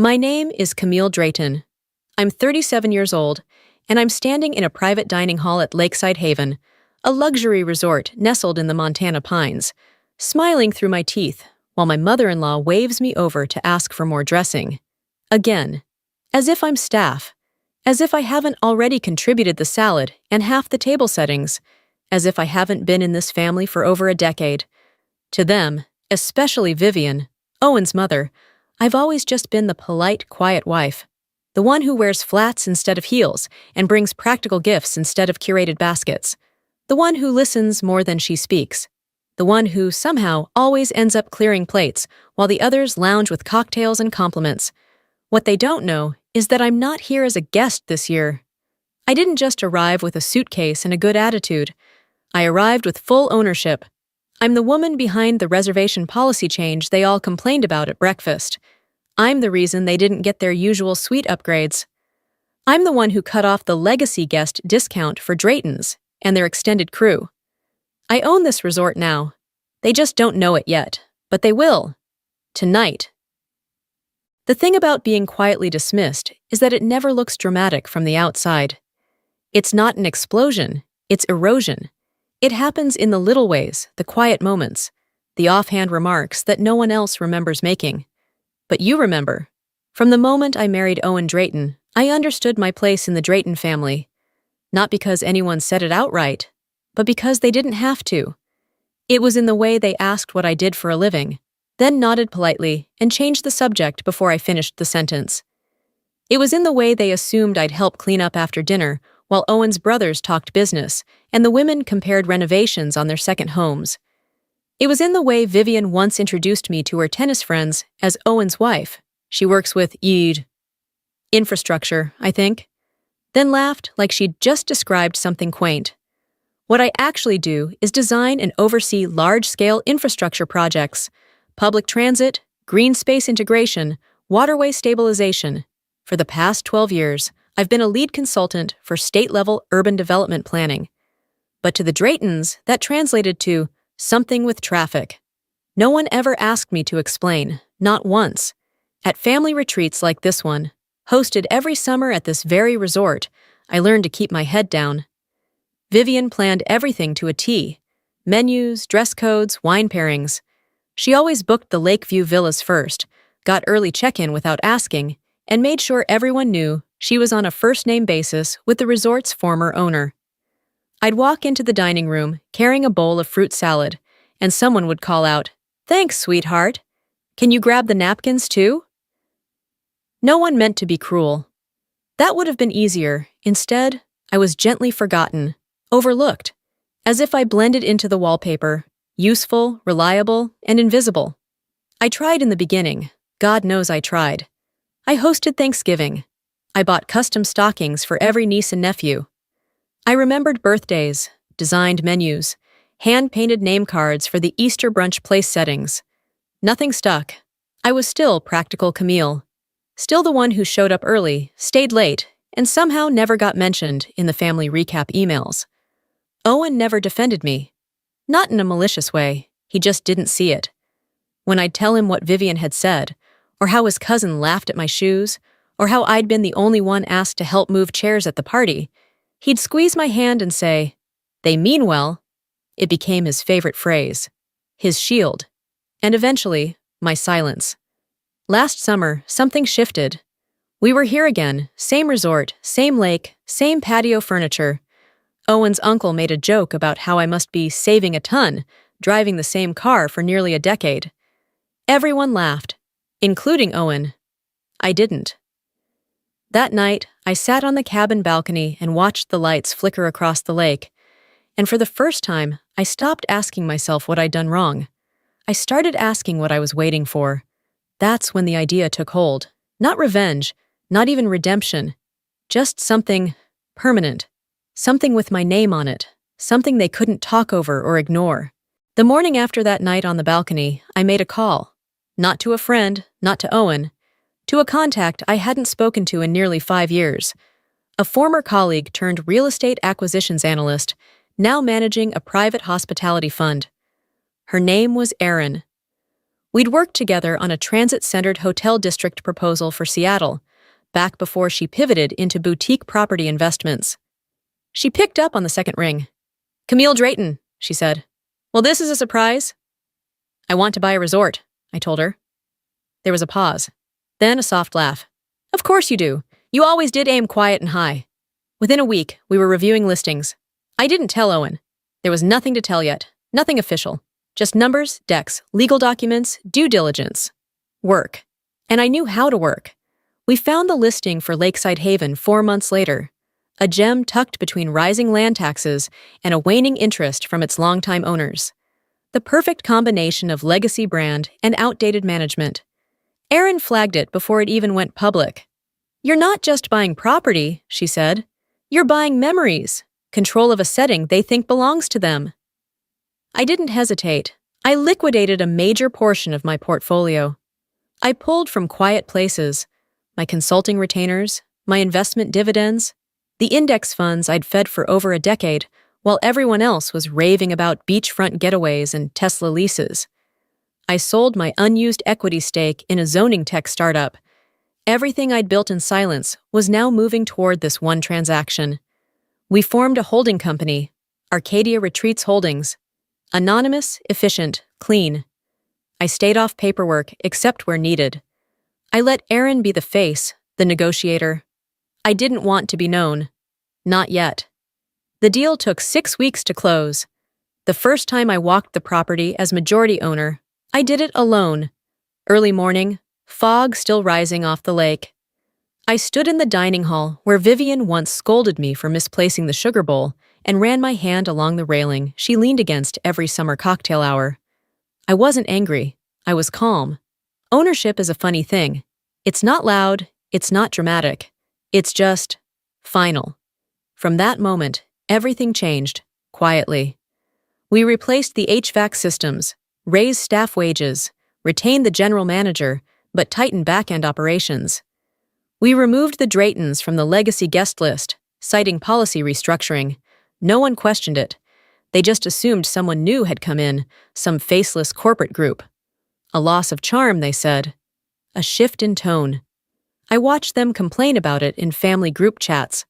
My name is Camille Drayton. I'm 37 years old, and I'm standing in a private dining hall at Lakeside Haven, a luxury resort nestled in the Montana pines, smiling through my teeth while my mother-in-law waves me over to ask for more dressing. Again, as if I'm staff, as if I haven't already contributed the salad and half the table settings, as if I haven't been in this family for over a decade. To them, especially Vivian, Owen's mother, I've always just been the polite, quiet wife, the one who wears flats instead of heels and brings practical gifts instead of curated baskets, the one who listens more than she speaks, the one who somehow always ends up clearing plates while the others lounge with cocktails and compliments. What they don't know is that I'm not here as a guest this year. I didn't just arrive with a suitcase and a good attitude. I arrived with full ownership. I'm the woman behind the reservation policy change they all complained about at breakfast. I'm the reason they didn't get their usual suite upgrades. I'm the one who cut off the legacy guest discount for Draytons and their extended crew. I own this resort now. They just don't know it yet, but they will. Tonight. The thing about being quietly dismissed is that it never looks dramatic from the outside. It's not an explosion, it's erosion. It happens in the little ways, the quiet moments, the offhand remarks that no one else remembers making. But you remember. From the moment I married Owen Drayton, I understood my place in the Drayton family. Not because anyone said it outright, but because they didn't have to. It was in the way they asked what I did for a living, then nodded politely and changed the subject before I finished the sentence. It was in the way they assumed I'd help clean up after dinner while Owen's brothers talked business and the women compared renovations on their second homes. It was in the way Vivian once introduced me to her tennis friends as Owen's wife. She works with infrastructure, I think. Then laughed like she'd just described something quaint. What I actually do is design and oversee large-scale infrastructure projects, public transit, green space integration, waterway stabilization. For the past 12 years, I've been a lead consultant for state-level urban development planning. But to the Draytons, that translated to something with traffic. No one ever asked me to explain, not once. At family retreats like this one, hosted every summer at this very resort, I learned to keep my head down. Vivian planned everything to a T. Menus, dress codes, wine pairings. She always booked the Lakeview villas first, got early check-in without asking, and made sure everyone knew she was on a first-name basis with the resort's former owner. I'd walk into the dining room carrying a bowl of fruit salad, and someone would call out, "Thanks, sweetheart. Can you grab the napkins too?" No one meant to be cruel. That would have been easier. Instead, I was gently forgotten, overlooked, as if I blended into the wallpaper, useful, reliable, and invisible. I tried in the beginning. God knows I tried. I hosted Thanksgiving. I bought custom stockings for every niece and nephew. I remembered birthdays, designed menus, hand-painted name cards for the Easter brunch place settings. Nothing stuck. I was still practical Camille. Still the one who showed up early, stayed late, and somehow never got mentioned in the family recap emails. Owen never defended me. Not in a malicious way, he just didn't see it. When I'd tell him what Vivian had said, or how his cousin laughed at my shoes, or how I'd been the only one asked to help move chairs at the party, he'd squeeze my hand and say, "They mean well." It became his favorite phrase, his shield, and eventually, my silence. Last summer, something shifted. We were here again, same resort, same lake, same patio furniture. Owen's uncle made a joke about how I must be saving a ton, driving the same car for nearly a decade. Everyone laughed, including Owen. I didn't. That night, I sat on the cabin balcony and watched the lights flicker across the lake, and for the first time, I stopped asking myself what I'd done wrong. I started asking what I was waiting for. That's when the idea took hold. Not revenge, not even redemption, just something permanent, something with my name on it, something they couldn't talk over or ignore. The morning after that night on the balcony, I made a call. Not to a friend, not to Owen, to a contact I hadn't spoken to in nearly 5 years. A former colleague turned real estate acquisitions analyst, now managing a private hospitality fund. Her name was Erin. We'd worked together on a transit-centered hotel district proposal for Seattle, back before she pivoted into boutique property investments. She picked up on the second ring. "Camille Drayton," she said. "Well, this is a surprise." "I want to buy a resort," I told her. There was a pause, then a soft laugh. "Of course you do. You always did aim quiet and high." Within a week, we were reviewing listings. I didn't tell Owen. There was nothing to tell yet, nothing official. Just numbers, decks, legal documents, due diligence. Work. And I knew how to work. We found the listing for Lakeside Haven 4 months later, a gem tucked between rising land taxes and a waning interest from its longtime owners. The perfect combination of legacy brand and outdated management. Erin flagged it before it even went public. "You're not just buying property," she said. "You're buying memories, control of a setting they think belongs to them." I didn't hesitate. I liquidated a major portion of my portfolio. I pulled from quiet places, my consulting retainers, my investment dividends, the index funds I'd fed for over a decade, while everyone else was raving about beachfront getaways and Tesla leases. I sold my unused equity stake in a zoning tech startup. Everything I'd built in silence was now moving toward this one transaction. We formed a holding company, Arcadia Retreats Holdings. Anonymous, efficient, clean. I stayed off paperwork except where needed. I let Erin be the face, the negotiator. I didn't want to be known. Not yet. The deal took 6 weeks to close. The first time I walked the property as majority owner, I did it alone. Early morning, fog still rising off the lake. I stood in the dining hall where Vivian once scolded me for misplacing the sugar bowl and ran my hand along the railing she leaned against every summer cocktail hour. I wasn't angry. I was calm. Ownership is a funny thing. It's not loud. It's not dramatic. It's just final. From that moment, everything changed, quietly. We replaced the HVAC systems, raised staff wages, retained the general manager, but tightened back-end operations. We removed the Draytons from the legacy guest list, citing policy restructuring. No one questioned it. They just assumed someone new had come in, some faceless corporate group. A loss of charm, they said. A shift in tone. I watched them complain about it in family group chats.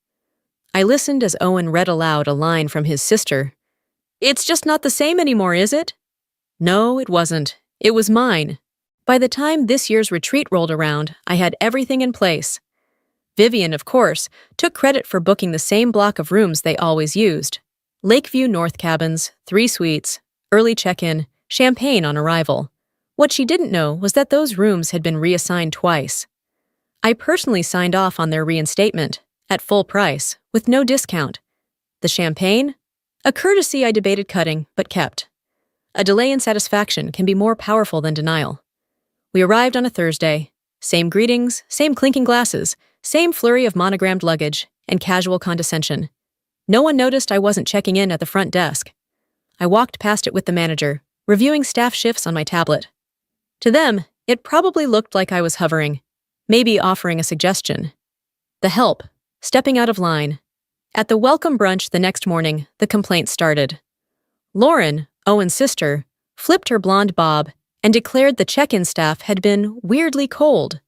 I listened as Owen read aloud a line from his sister. "It's just not the same anymore, is it?" No, it wasn't. It was mine. By the time this year's retreat rolled around, I had everything in place. Vivian, of course, took credit for booking the same block of rooms they always used. Lakeview North cabins, 3 suites, early check-in, champagne on arrival. What she didn't know was that those rooms had been reassigned twice. I personally signed off on their reinstatement, at full price, with no discount. The champagne? A courtesy I debated cutting, but kept. A delay in satisfaction can be more powerful than denial. We arrived on a Thursday. Same greetings, same clinking glasses, same flurry of monogrammed luggage, and casual condescension. No one noticed I wasn't checking in at the front desk. I walked past it with the manager, reviewing staff shifts on my tablet. To them, it probably looked like I was hovering, maybe offering a suggestion. The help, stepping out of line. At the welcome brunch the next morning, the complaint started. Lauren, Owen's sister, flipped her blonde bob and declared the check-in staff had been weirdly cold.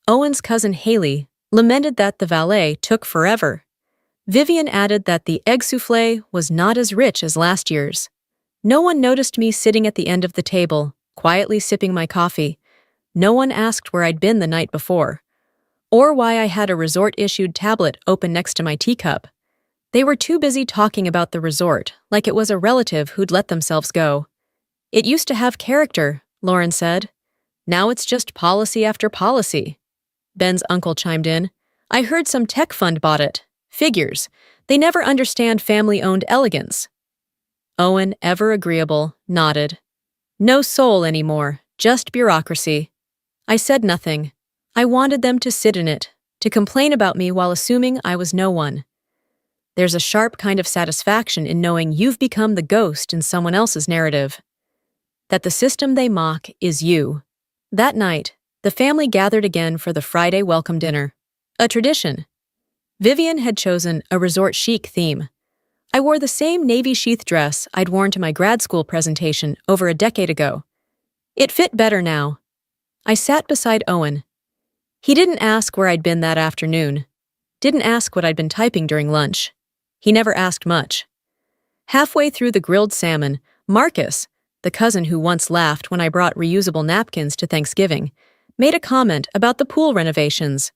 Owen's cousin Haley lamented that the valet took forever. Vivian added that the egg soufflé was not as rich as last year's. No one noticed me sitting at the end of the table, quietly sipping my coffee. No one asked where I'd been the night before, or why I had a resort-issued tablet open next to my teacup. They were too busy talking about the resort, like it was a relative who'd let themselves go. "It used to have character," Lauren said. "Now it's just policy after policy." Ben's uncle chimed in. "I heard some tech fund bought it. Figures. They never understand family-owned elegance." Owen, ever agreeable, nodded. No soul anymore, just bureaucracy. I said nothing. I wanted them to sit in it, to complain about me while assuming I was no one. There's a sharp kind of satisfaction in knowing you've become the ghost in someone else's narrative. That the system they mock is you. That night, the family gathered again for the Friday welcome dinner. A tradition. Vivian had chosen a resort chic theme. I wore the same navy sheath dress I'd worn to my grad school presentation over a decade ago. It fit better now. I sat beside Owen. He didn't ask where I'd been that afternoon. Didn't ask what I'd been typing during lunch. He never asked much. Halfway through the grilled salmon, Marcus, the cousin who once laughed when I brought reusable napkins to Thanksgiving, made a comment about the pool renovations.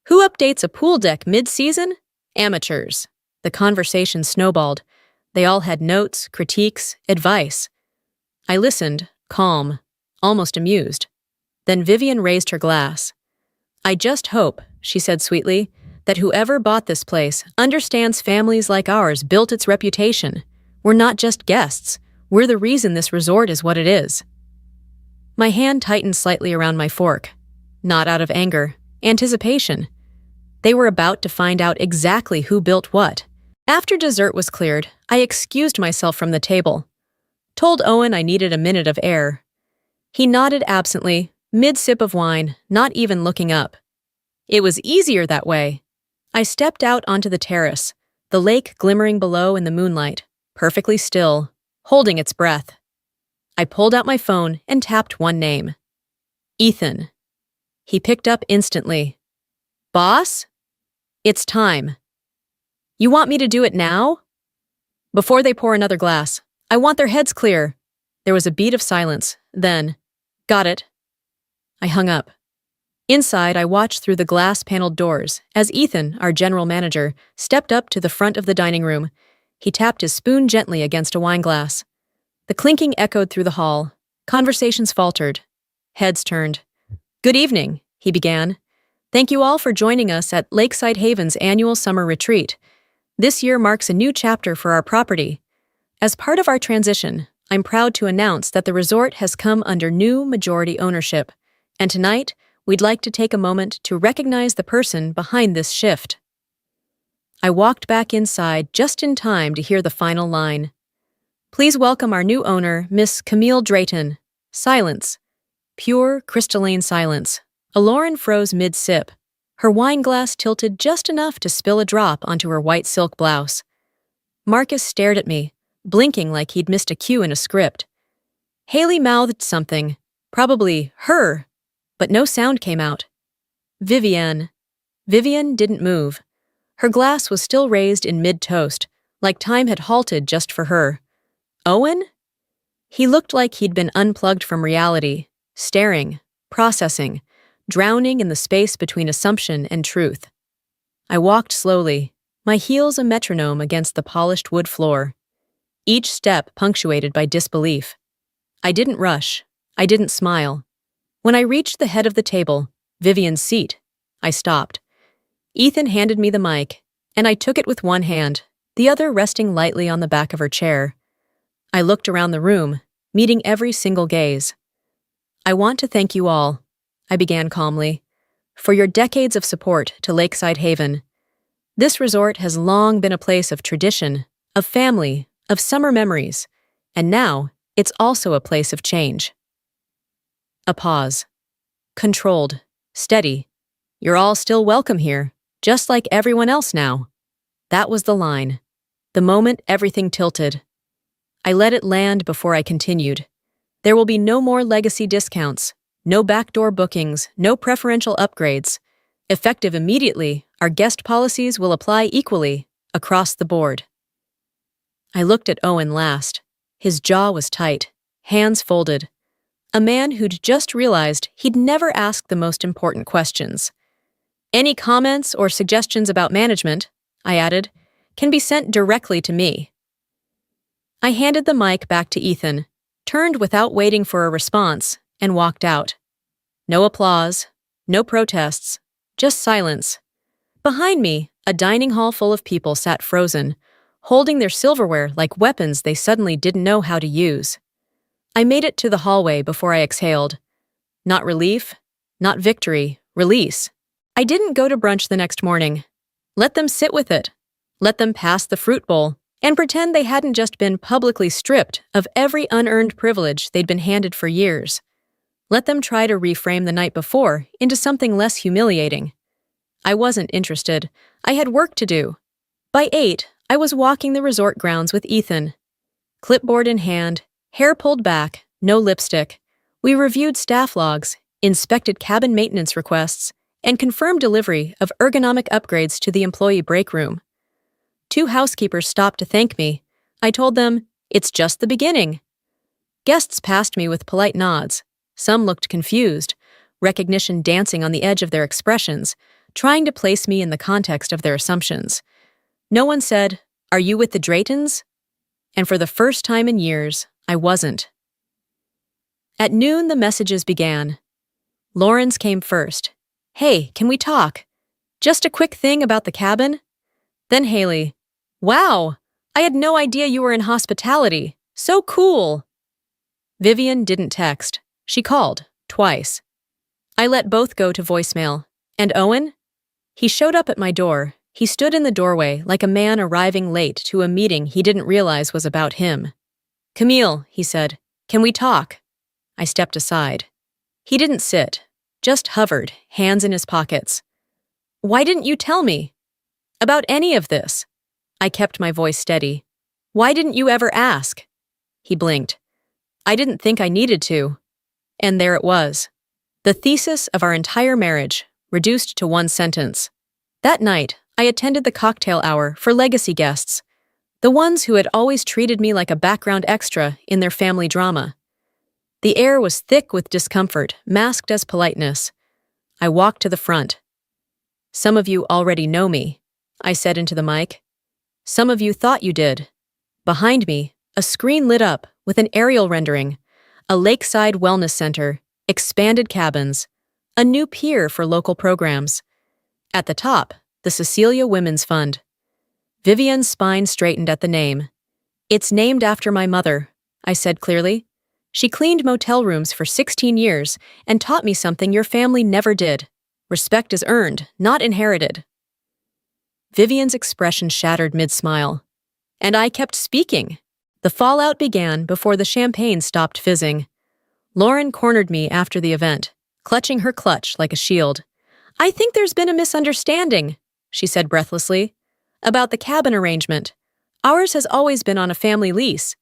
Who updates a pool deck mid-season? Amateurs. The conversation snowballed. They all had notes, critiques, advice. I listened, calm, almost amused. Then Vivian raised her glass. I just hope, she said sweetly, that whoever bought this place understands families like ours built its reputation. We're not just guests. We're the reason this resort is what it is. My hand tightened slightly around my fork. Not out of anger, anticipation. They were about to find out exactly who built what. After dessert was cleared, I excused myself from the table. Told Owen I needed a minute of air. He nodded absently, mid-sip of wine, not even looking up. It was easier that way. I stepped out onto the terrace, the lake glimmering below in the moonlight, perfectly still, holding its breath. I pulled out my phone and tapped one name. Ethan. He picked up instantly. Boss? It's time. You want me to do it now? Before they pour another glass, I want their heads clear. There was a beat of silence, then, got it. I hung up. Inside, I watched through the glass-paneled doors as Ethan, our general manager, stepped up to the front of the dining room. He tapped his spoon gently against a wineglass. The clinking echoed through the hall. Conversations faltered. Heads turned. Good evening, he began. Thank you all for joining us at Lakeside Haven's annual summer retreat. This year marks a new chapter for our property. As part of our transition, I'm proud to announce that the resort has come under new majority ownership, and tonight, we'd like to take a moment to recognize the person behind this shift. I walked back inside just in time to hear the final line. Please welcome our new owner, Miss Camille Drayton. Silence. Pure, crystalline silence. Aloran froze mid-sip. Her wineglass tilted just enough to spill a drop onto her white silk blouse. Marcus stared at me, blinking like he'd missed a cue in a script. Haley mouthed something, probably her, but no sound came out. Vivian didn't move. Her glass was still raised in mid-toast, like time had halted just for her. Owen? He looked like he'd been unplugged from reality, staring, processing, drowning in the space between assumption and truth. I walked slowly, my heels a metronome against the polished wood floor. Each step punctuated by disbelief. I didn't rush. I didn't smile. When I reached the head of the table, Vivian's seat, I stopped. Ethan handed me the mic, and I took it with one hand, the other resting lightly on the back of her chair. I looked around the room, meeting every single gaze. I want to thank you all, I began calmly, for your decades of support to Lakeside Haven. This resort has long been a place of tradition, of family, of summer memories, and now it's also a place of change. A pause. Controlled, steady. You're all still welcome here, just like everyone else now. That was the line. The moment everything tilted. I let it land before I continued. There will be no more legacy discounts, no backdoor bookings, no preferential upgrades. Effective immediately, our guest policies will apply equally, across the board. I looked at Owen last. His jaw was tight, hands folded. A man who'd just realized he'd never asked the most important questions. Any comments or suggestions about management, I added, can be sent directly to me. I handed the mic back to Ethan, turned without waiting for a response, and walked out. No applause, no protests, just silence. Behind me, a dining hall full of people sat frozen, holding their silverware like weapons they suddenly didn't know how to use. I made it to the hallway before I exhaled. Not relief, not victory, release. I didn't go to brunch the next morning. Let them sit with it. Let them pass the fruit bowl and pretend they hadn't just been publicly stripped of every unearned privilege they'd been handed for years. Let them try to reframe the night before into something less humiliating. I wasn't interested. I had work to do. By 8, I was walking the resort grounds with Ethan. Clipboard in hand, hair pulled back, no lipstick, We reviewed staff logs, inspected cabin maintenance requests, and confirmed delivery of ergonomic upgrades to the employee break room. 2 housekeepers stopped to thank me. I told them, "It's just the beginning." Guests passed me with polite nods. Some looked confused, recognition dancing on the edge of their expressions, trying to place me in the context of their assumptions. No one said, "Are you with the Draytons?" And for the first time in years, I wasn't. At noon, the messages began. Lauren's came first. "Hey, can we talk? Just a quick thing about the cabin." Then Haley. "Wow, I had no idea you were in hospitality. So cool." Vivian didn't text. She called, twice. I let both go to voicemail. And Owen? He showed up at my door. He stood in the doorway like a man arriving late to a meeting he didn't realize was about him. "Camille," he said, "can we talk?" I stepped aside. He didn't sit, just hovered, hands in his pockets. "Why didn't you tell me about any of this?" I kept my voice steady. "Why didn't you ever ask?" He blinked. "I didn't think I needed to." And there it was. The thesis of our entire marriage, reduced to one sentence. That night, I attended the cocktail hour for legacy guests, the ones who had always treated me like a background extra in their family drama. The air was thick with discomfort, masked as politeness. I walked to the front. "Some of you already know me," I said into the mic. "Some of you thought you did." Behind me, a screen lit up with an aerial rendering, a lakeside wellness center, expanded cabins, a new pier for local programs. At the top, the Cecilia Women's Fund. Vivian's spine straightened at the name. "It's named after my mother," I said clearly. "She cleaned motel rooms for 16 years and taught me something your family never did. Respect is earned, not inherited." Vivian's expression shattered mid-smile. And I kept speaking. The fallout began before the champagne stopped fizzing. Lauren cornered me after the event, clutching her clutch like a shield. "I think there's been a misunderstanding," she said breathlessly, "about the cabin arrangement. Ours has always been on a family lease."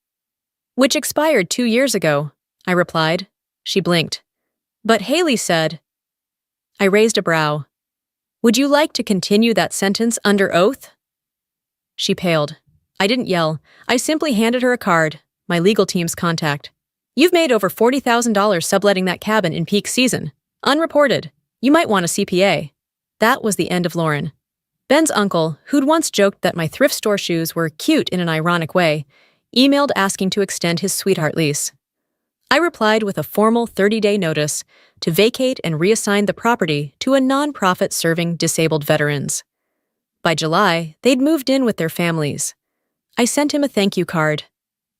"Which expired 2 years ago," I replied. She blinked. "But Haley said—" I raised a brow. "Would you like to continue that sentence under oath?" She paled. I didn't yell. I simply handed her a card, my legal team's contact. "You've made over $40,000 subletting that cabin in peak season. Unreported. You might want a CPA." That was the end of Lauren. Ben's uncle, who'd once joked that my thrift store shoes were cute in an ironic way, emailed asking to extend his sweetheart lease. I replied with a formal 30-day notice to vacate and reassign the property to a nonprofit serving disabled veterans. By July, they'd moved in with their families. I sent him a thank you card.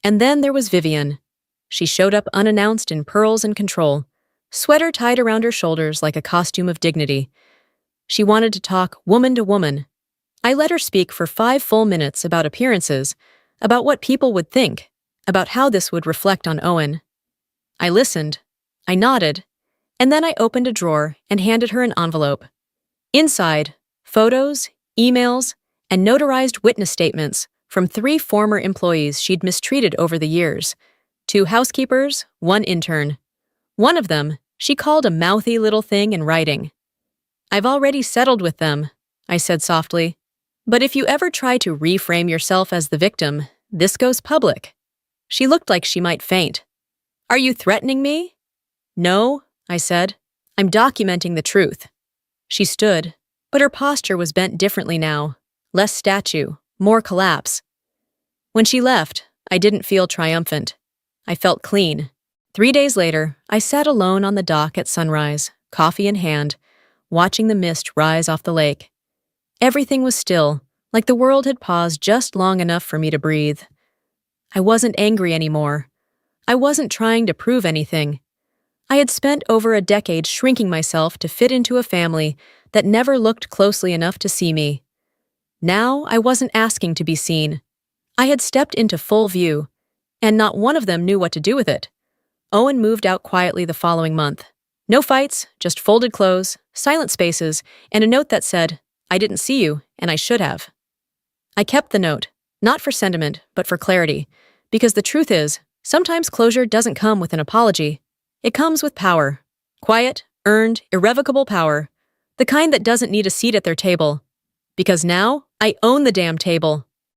And then there was Vivian. She showed up unannounced in pearls and control, sweater tied around her shoulders like a costume of dignity. She wanted to talk woman to woman. I let her speak for 5 full minutes about appearances, about what people would think, about how this would reflect on Owen. I listened, I nodded, and then I opened a drawer and handed her an envelope. Inside, photos, emails, and notarized witness statements from 3 former employees she'd mistreated over the years, 2 housekeepers, 1 intern. One of them, she called a mouthy little thing in writing. "I've already settled with them," I said softly. "But if you ever try to reframe yourself as the victim, this goes public." She looked like she might faint. "Are you threatening me?" "No," I said. "I'm documenting the truth." She stood, but her posture was bent differently now. Less statue, more collapse. When she left, I didn't feel triumphant. I felt clean. 3 days later, I sat alone on the dock at sunrise, coffee in hand, watching the mist rise off the lake. Everything was still, like the world had paused just long enough for me to breathe. I wasn't angry anymore. I wasn't trying to prove anything. I had spent over a decade shrinking myself to fit into a family that never looked closely enough to see me. Now I wasn't asking to be seen. I had stepped into full view, and not one of them knew what to do with it. Owen moved out quietly the following month. No fights, just folded clothes, silent spaces, and a note that said, "I didn't see you, and I should have." I kept the note, not for sentiment, but for clarity, because the truth is, sometimes closure doesn't come with an apology. It comes with power. Quiet, earned, irrevocable power. The kind that doesn't need a seat at their table. Because now, I own the damn table.